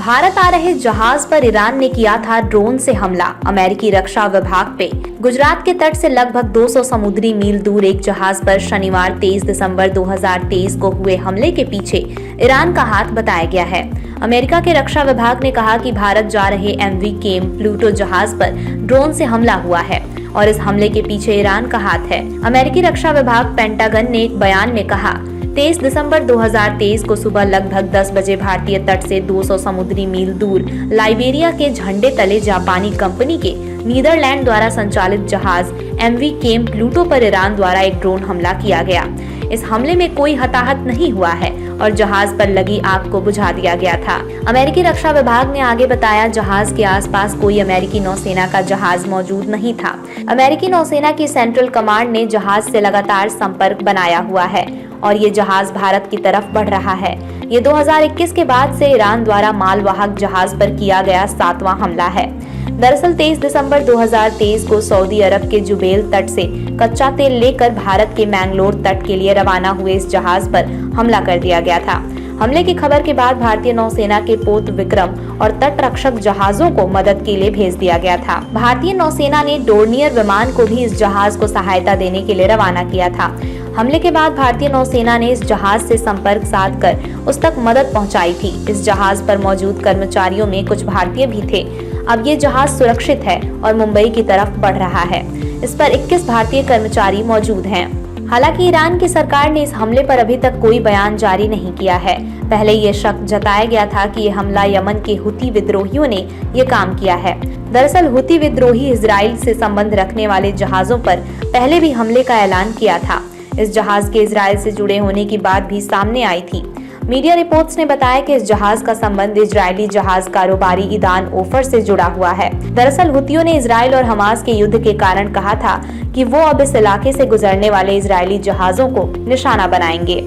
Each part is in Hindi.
भारत आ रहे जहाज पर ईरान ने किया था ड्रोन से हमला। अमेरिकी रक्षा विभाग पे गुजरात के तट से लगभग 200 समुद्री मील दूर एक जहाज पर शनिवार 23 दिसंबर 2023 को हुए हमले के पीछे ईरान का हाथ बताया गया है। अमेरिका के रक्षा विभाग ने कहा कि भारत जा रहे MV केम प्लूटो जहाज पर ड्रोन से हमला हुआ है और इस हमले के पीछे ईरान का हाथ है। अमेरिकी रक्षा विभाग पेंटागन ने एक बयान में कहा, 23 दिसंबर 2023 को सुबह लगभग 10 बजे भारतीय तट से 200 समुद्री मील दूर लाइबेरिया के झंडे तले जापानी कंपनी के नीदरलैंड द्वारा संचालित जहाज MV केम प्लूटो पर ईरान द्वारा एक ड्रोन हमला किया गया। इस हमले में कोई हताहत नहीं हुआ है और जहाज पर लगी आग को बुझा दिया गया था। अमेरिकी रक्षा विभाग ने आगे बताया, जहाज के आसपास कोई अमेरिकी नौसेना का जहाज मौजूद नहीं था। अमेरिकी नौसेना की सेंट्रल कमांड ने जहाज से लगातार संपर्क बनाया हुआ है और ये जहाज भारत की तरफ बढ़ रहा है। ये 2021 के बाद से ईरान द्वारा मालवाहक जहाज पर किया गया 7वां हमला है। दरअसल 23 दिसंबर 2023 को सऊदी अरब के जुबेल तट से कच्चा तेल लेकर भारत के मैंगलोर तट के लिए रवाना हुए इस जहाज पर हमला कर दिया गया था। हमले की खबर के बाद भारतीय नौसेना के पोत विक्रम और तट रक्षक जहाजों को मदद के लिए भेज दिया गया था। भारतीय नौसेना ने डोर्नियर विमान को भी इस जहाज को सहायता देने के लिए रवाना किया था। हमले के बाद भारतीय नौसेना ने इस जहाज से संपर्क साधकर उस तक मदद पहुंचाई थी। इस जहाज पर मौजूद कर्मचारियों में कुछ भारतीय भी थे। अब ये जहाज सुरक्षित है और मुंबई की तरफ बढ़ रहा है। इस पर 21 भारतीय कर्मचारी मौजूद हैं। हालांकि ईरान की सरकार ने इस हमले पर अभी तक कोई बयान जारी नहीं किया है। पहले ये शक जताया गया था कि ये हमला यमन के हुती विद्रोहियों ने ये काम किया है। दरअसल हुती विद्रोही इजराइल से संबंध रखने वाले जहाजों पर पहले भी हमले का ऐलान किया था। इस जहाज के इजराइल से जुड़े होने की बात भी सामने आई थी। मीडिया रिपोर्ट्स ने बताया कि इस जहाज का संबंध इजरायली जहाज कारोबारी ईदान ओफर से जुड़ा हुआ है। दरअसल हुतियों ने इजराइल और हमास के युद्ध के कारण कहा था कि वो अब इस इलाके से गुजरने वाले इजरायली जहाजों को निशाना बनाएंगे।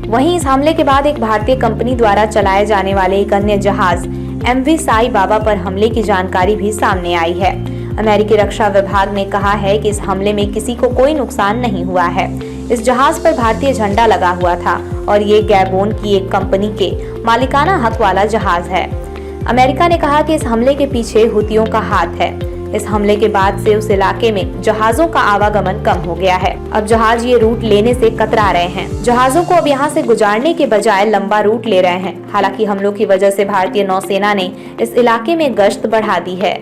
वहीं इस हमले के बाद एक भारतीय कंपनी द्वारा चलाए जाने वाले एक अन्य जहाज MV साई बाबा पर हमले की जानकारी भी सामने आई है। अमेरिकी रक्षा विभाग ने कहा है कि इस हमले में किसी को कोई नुकसान नहीं हुआ है। इस जहाज पर भारतीय झंडा लगा हुआ था और ये गैबोन की एक कंपनी के मालिकाना हक वाला जहाज है। अमेरिका ने कहा कि इस हमले के पीछे हुतियों का हाथ है। इस हमले के बाद से उस इलाके में जहाजों का आवागमन कम हो गया है। अब जहाज ये रूट लेने से कतरा रहे हैं। जहाजों को अब यहाँ से गुजारने के बजाय लंबा रूट ले रहे हैं। हालांकि हमलों की वजह से भारतीय नौसेना ने इस इलाके में गश्त बढ़ा दी है।